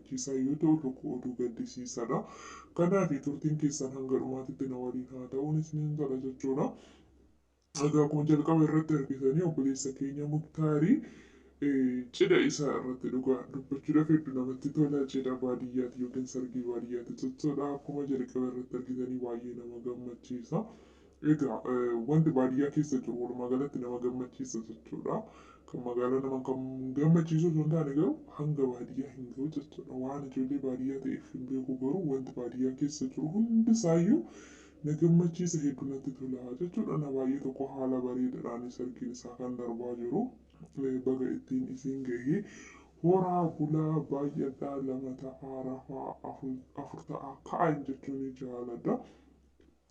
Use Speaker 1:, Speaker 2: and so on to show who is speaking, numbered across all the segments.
Speaker 1: gammachiisaa yoo ta'u tokko oduu gaddisiisaadha. Kanaaf turtiin keessan hanga dhumaatitti na waliin haa ta'uun isiniin jedha jechuudha. Egaa akkuma jalqaba irratti argitanii obboleessa keenya Muktaarii cidha isaa irratti dhugaa dubbachuudhaaf hedduu namatti tola. Cidha baadiyyaati yookiin sargii baadiyyaati jechuudha. Akkuma jalqaba irratti argitanii baay'ee nama gammachiisa. Egaa wanti baadiyyaa keessa jiru walumaa galatti nama gammachiisa jechuudha. Kan magaalaa nama kan gammachiisu osoo hin taane garuu hanga baadiyyaa hin gahu jechuudha. Waan ijoollee baadiyyaa ta'eef hin beeku garuu wanti baadiyyaa keessa jiru hundisaayyuu na gammachiisa hedduu natti tola jechuudha. Na baay'ee tokko haala bareedaadhaan sargiin isaa kan darbaa jiru. Baga ittiin isin gahee horaa bulaa baay'adhaa lama ta'aa rafaa afur ta'aa ka'an jechuun jaaladha.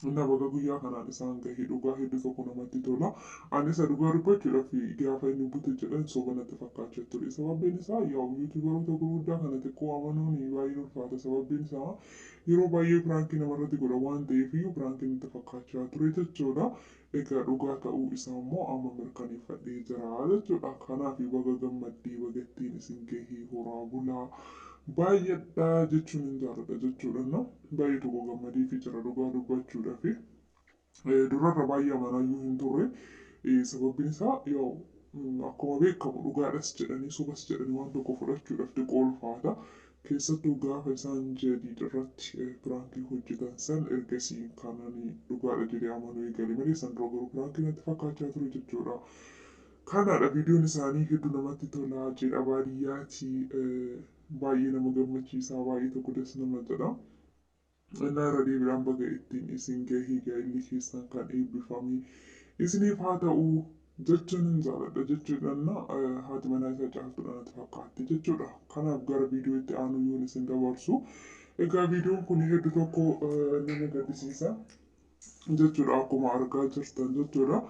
Speaker 1: Inna baga guyyaa kanaan isaan gahee dhugaa hedduu tokko namatti tola. Ani isa dhugaa dubbachuudhaaf gaafa inni bute jedhan soba natti fakkaachaa ture. Sababiin isaa yuutuubaroota gurguddaa kana xiqqoo amanuun baay'ee ulfaata. Sababiin isaa yeroo baay'ee piraankii namarratti godha waan ta'eef piraankii natti fakkaachaa ture jechuudha. Egaa dhugaa ta'uu isaa immoo amma mirkaneeffadhee jira jechuudha. Kanaaf baga gammaddee baga ittiin isin gahee horaa bulaa baay'adhaa jechuun hin jaalladha jechuudha. Baay'ee tokko gammadee fi jira dhugaa dubbachuudhaaf. Durarra baay'ee amanayyuu hin turre. Sababiin isaa akkuma beekamu dhugaadhas jedhanii sobas jedhanii waan tokko fudhachuudhaaf xiqqoo ulfaata. Keessattuu gaafa isaan jedhii irratti piraankii hojjetan san ergasii kananii dhugaadha jedhee amanuu eegale malee san dura garuu piraankii natti fakkaachaa ture jechuudha. Kanaadha viidiyoon isaanii hedduu namatti tola. Cidha baadiyyaati baay'ee nama gammachiisaa baay'ee tokko das nama jedha. Innaa irra deebiidhaan baga ittiin isin gahee gaa'illi keessan kan eebbifame isiniif haa ta'u jechuun hin jaalladha jechuudha. Haati manaa isaa caaltuudha natti fakkaatti jechuudha. Kanaaf gara viidiyoo itti aanu yoon isin dabarsu. Egaa viidiyoon kun hedduu tokko nama gaddisiisa jechuudha akkuma argaa jirtan jechuudha.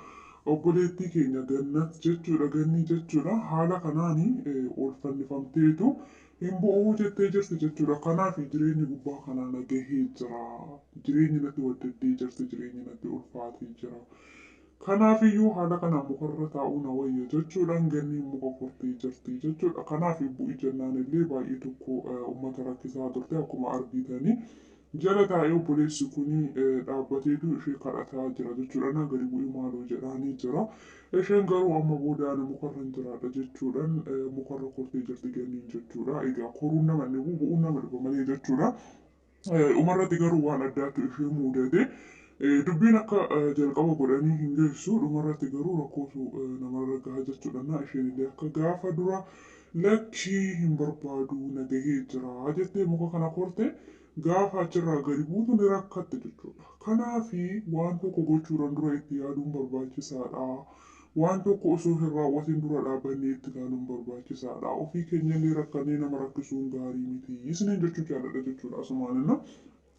Speaker 1: Obboleettii keenya Gannat jechuudha Ganni jechuudha haala kanaanii ol fannifamteetu hin bu'uu jettee jirti jechuudha. Kanaaf jireenyi gubbaa kanaa nagahee jira. Jireenyi natti waddaddee jirti. Jireenyi natti ulfaatee jira. Kanaaf iyyuu haala kanaan mukarra taa'uu na wayya jechuudhaan Ganni muka furtee jirti jechuudha. Kanaaf bu'i jennaan illee baay'ee tokko uummata rakkisaa turte akkuma argitanii. Jala taa'ee obboleessi kun dhaabbateetu ishee kadhataa jira jechuudha. Na gadi bu'ii maaloo jedhaanii jira. Isheen garuu amma boodaan mukarra hin jiraadha jechuudhaan mukarra kortee jirti Ganniin jechuudha. Egaa koruun nama inni bu'uun nama dhufa malee jechuudha. Dhumarratti garuu waan addaatu ishee mudate. Dubbiin akka jalqaba godhanii hin geessu dhumarratti garuu rakkootu namarra gaha jechuudha. Isheen illee akka gaafa dura lakkii hin barbaadu nagahee jira jettee muka kana korte. Gaafa achirraa gadi buutu ni rakkatte jechuudha. Kanaaf waan tokko gochuudhaan dura itti yaaduun barbaachisaadha. Waan tokko osoo hin raawwatiin dura dhaabannee itti ilaaluun barbaachisaadha. Ofii keenya illee rakkannee nama rakkisuun gaarii miti. Isiniin jechuu jaalladha jechuudha asumaan.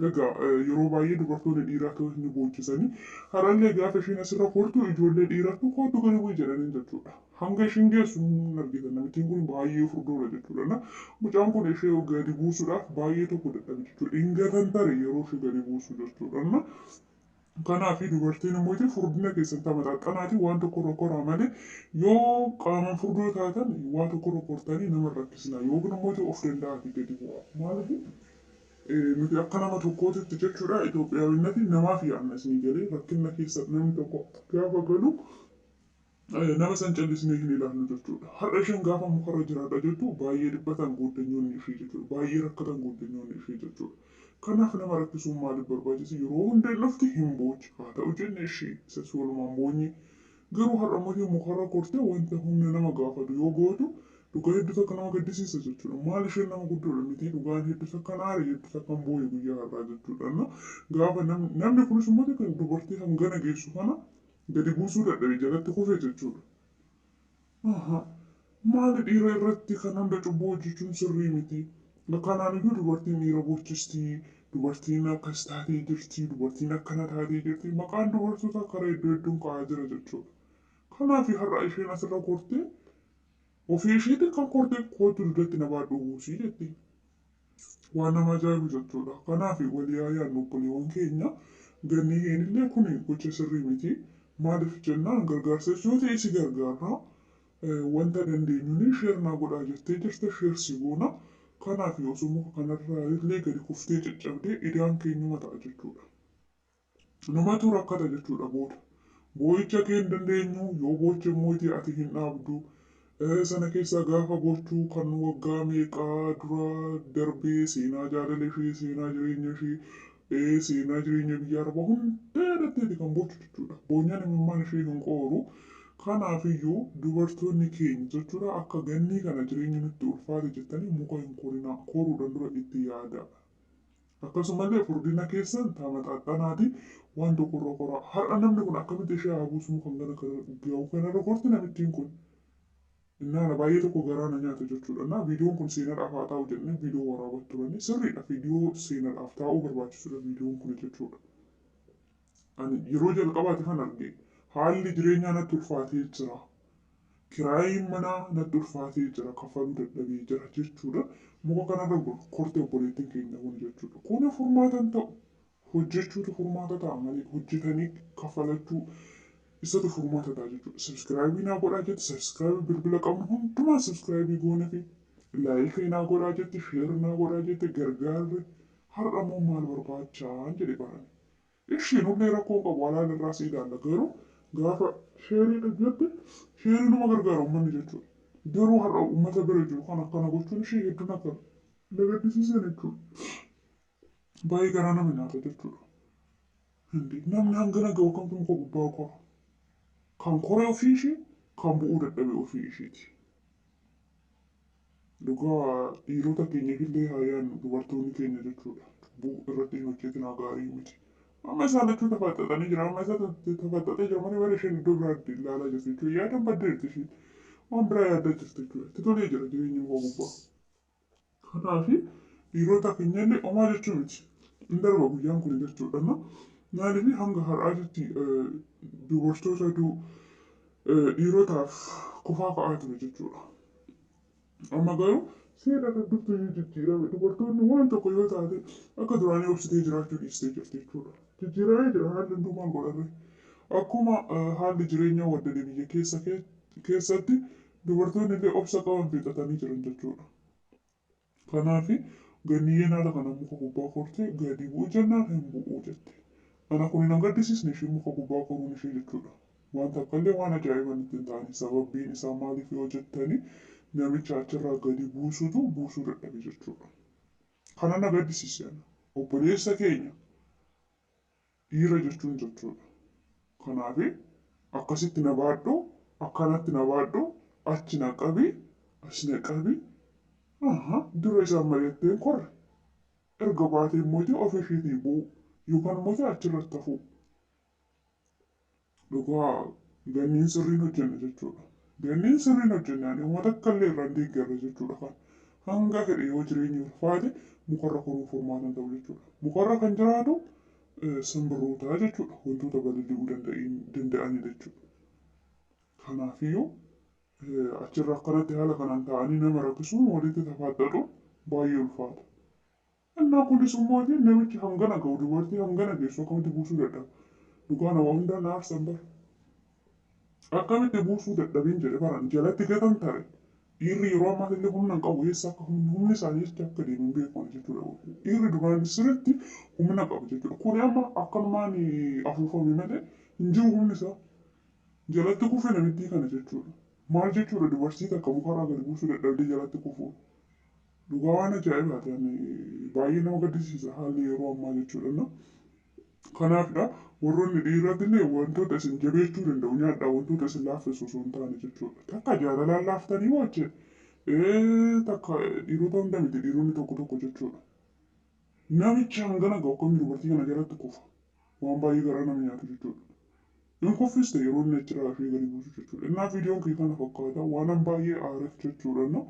Speaker 1: Egaa yeroo baay'ee dubartoonni dhiiraa ta'uu hin boochisanii harallee gaafa isheen asirra kortu ijoollee dhiirattu kootu gadi bu'ii jedhaniin jechuudha. Hanga isheen geessu hin argitan namittiin kun baay'ee furdoodha jechuudha. Mucaan kun ishee gadi buusuudhaaf baay'ee tokko dadhabe jechuudha. Ingatan tare yeroo ishee gadi buusu jechuudha. Kanaaf dubartiin immoo furdina keessan taphaxaxanaati waan tokko rokoraa malee yoo qaamaan furdoo taatan waan tokko rokortanii nama rakkisna yookiin immoo of danda'aati gadi bu'a. Maaliif nuti akka nama tokkootitti jechuudha Itoophiyaawwinnati namaaf yaadna isinii galee rakkina keessa namni tokko gaafa galu nama san callisnee hin ilaallu jechuudha. Har'a isheen gaafa mukarra jiraadha jettu baay'ee dhiphatan gooddanyoonni ishee jechuudha. Baay'ee rakkatan gooddanyoonni ishee jechuudha. Kanaaf nama rakkisuun maaliif barbaachisa yeroo hundee lafti hin boochi haa ta'u jenne ishee isas walumaan boonye garuu har'a mootii mukarra kortee wanta humna nama gaafatu yoo gootu dhugaa hedduu takka nama gaddisiisa jechuudha. Maal isheen nama guddoodha miti dhugaan hedduu takka naare hedduu takka booye guyyaa har'aa jechuudha. Gaafa namni kunis immoo kan dubartii hangana geessu kana gadi buusuu dadhabe jalatti kufee jechuudha. Maali dhiira irratti kan hunda cubbuu hojjechuun sirrii miti. Kanaan iyyuu dubartiin dhiira boochistii, dubartiin akkas taatee jirti, dubartiin akkana taatee jirti. Maqaan dubartoota karaa iddoo hedduun ka'aa jira jechuudha. Kanaaf har'a isheen asirra kortee ofii isheetti kan kortee kootu dudatti na baadhuu buusii jetti. Waan nama ajaa'ibu jechuudha. Kanaaf walii haa yaadnu obboleewwan keenya Ganni illee kun gocha sirrii miti. Maaliif jennaan gargaarsa yoo ta'e si gargaarra. Wanta dandeenyuun sheernaa godhaa jettee jirte sheersi goona. Kanaaf osoo muka kanarraa illee gadi kuftee caccabdee idaan keenyuma ta'a jechuudha. Namatu rakkata jechuudha booda. Boo'icha kee hin dandeenyu yoo boocha immoo ati hin dhaabdu. Sana keessa gaafa bochuu kan waggaa meeqaa dura darbee seenaa jaalala ishee, seenaa jireenya ishee, seenaa jireenya biyya arabaa hunda irratti kan bochu jechuudha. Boonyaan imimmaan ishee hin qoolu. Kanaafiyyuu dubartoonni keenya jechuudha akka ganni kana jireenya nutti ulfaate jettanii muka hin korinaa koruudhaan dura itti yaada. Akkasumallee furdina keessan taamaxaxxanaati waan tokkorra qoraa. Har'a namni kun akkamitti ishee haa buusu kan gahu kanarra gorti namittiin kun. Innaan baay'ee tokko garaana nyaata jechuudha. Innaa viidiyoon kun seenaadhaaf haa ta'u jennee viidiyoo waraabaa turani. Sirriidha viidiyoo seenaadhaaf taa'uu barbaachisudha viidiyoon kun jechuudha. Ani yeroo jalqabaati kan arge haalli jireenyaa natti ulfaatee jira. Kiraayiin manaa natti ulfaatee jira. Kafaluu dadhabee jira jechuudha. Muka kanarra kortee obboleettiin keenya kun jechuudha. Kun furmaata ta'u hojjechuutu furmaata ta'a malee hojjetanii kafalachuu isatu furmaata ta'a jechuudha. Sabskiraayibii naa godhaa jetti sabskiraayibii bilbila qabnu hundumaa sabskiraayibii goone fi laayikii naa godhaa jetti sheer naa godhaa jetti gargaarre har'a moo maal barbaachaa jedhe barani. Ishiin illee rakkoo qabu alaan irraa si ilaalla garuu gaafa sheerii dhaggeette sheerii nama gargaara uummanni jechuudha. Garuu har'a uummata bira jiru kan akkana gochuun ishee hedduun akka nagaddisiisan jechuudha. Baay'ee garaa nama nyaata jechuudha. Namni hangana ga'u kamtu muka gubbaa qora. Kan koree ofii ishee kan bu'uu dadhabe ofii isheeti. Dhugaa dhiirota keenyafillee haa yaadnu dubartoonni keenya jechuudha. Cubbuu irratti hin hojjetinaa gaarii miti. Amma isaan lachuu tafaxxaxanii jira. Amma isa tafaxxaxee jira malee bara isheen iddoo biraatti ilaalaa jirti jechuudha. Yaadan baddeerti isheen. Waan biraa yaaddaa jirti jechuudha. Itti tolee jira jireenyi muka gubbaa. Kanaafi dhiirota keenyallee homaa jechuu miti. Hin darba guyyaan kun jechuudha. Maaliif hanga har'aatitti dubartootatu dhiirotaaf kufaa ka'aa ture jechuudha. Amma garuu seera guddattuu yoo jijjiirame dubartoonni waan tokko yoo taate akka duraanii obsitee jiraachuu dhiistee jirti jechuudha. Jijjiiramee jira haalli hundumaan godhame. Akkuma haalli jireenyaa waddade biyya keessatti dubartoonni illee obsa qaban fixatanii jiran jechuudha. Kanaafi ganniyyeen haala kana muka gubbaa kortee gadi bu'u jennaan hin bu'uu jette. Ana kun hin agarsiisne ishee muka gubbaa koruun ishee jechuudha. Wanta akkallee waan ajaa'iba nutti hin taane sababbiin isaa maaliif yoo jettanii namicha achirraa gadi buusuu dadhabe jechuudha. Kana na gaddisiise obboleessa keenya dhiira jechuun jechuudha. Kanaafi akkasitti na baadhu akkanatti na baadhu achi na qabi as na qabi dura isaan mari'atteen korre erga baatee immoo of isheetii bu'u yookaan immoo achirratti hafuu. Dhugaa ganniin sirriin hojjenne jechuudha. Ganniin sirriin hojjenne ani uummata akkallee irraa hin deeggarre jechuudha kan hanga fedhe yoo jireenyi ulfaate mukarra koruu furmaatan ta'u jechuudha. Mukarra kan jiraatu simbirroota jechuudha. Wantoota balali'uu danda'anii jechuudha. Kanaafiyyuu achirra akkanatti haala kanaan ta'anii nama rakkisuun walitti tafaadhadhu baay'ee ulfaata. Innaa kunis immoo namichi hangana ga'u dubartii hangana geessu akkamitti buusuu dadhaba. Dhugaa nama hundaa na aarsan bara. Akkamitti buusuu dadhabeen jedhe baran jalatti gatan tare. Dhiirri yeroo ammaa illee humna hin qabu eessa akka humni isaanii jecha akka deemuun beekamu jechuudha. Dhiirri duraan sirriitti humna qabu jechuudha. Kuni amma akkanumaan afuufame malee hin jiru humni isaa. Jalatti kufe namittii kana jechuudha. Maal jechuudha dubartii takka mukarraa gadi buusuu dadhabdee jalatti kufu. Dhugaa waan ajaa'ibaati baay'ee nama gaddisiisa haalli yeroo ammaa jechuudha. Kanaafidha warroonni dhiiratillee wantoota isin jabeechuu danda'u nyaadhaa wantoota isin laaffisuu osoo hin taane jechuudha. Takka jaalalaan laaftanii waachee takka dhiirota hunda miti dhiironni tokko jechuudha. Namichi hangana ga'u akkamitti dubartii kana jalatti kufa waan baay'ee garaa nama nyaatu jechuudha. Hin kuffiste yeroo inni achirraa ishee gadi buusu jechuudha. Innaa viidiyoon kee kana fakkaata waan baay'ee aareef jechuudha.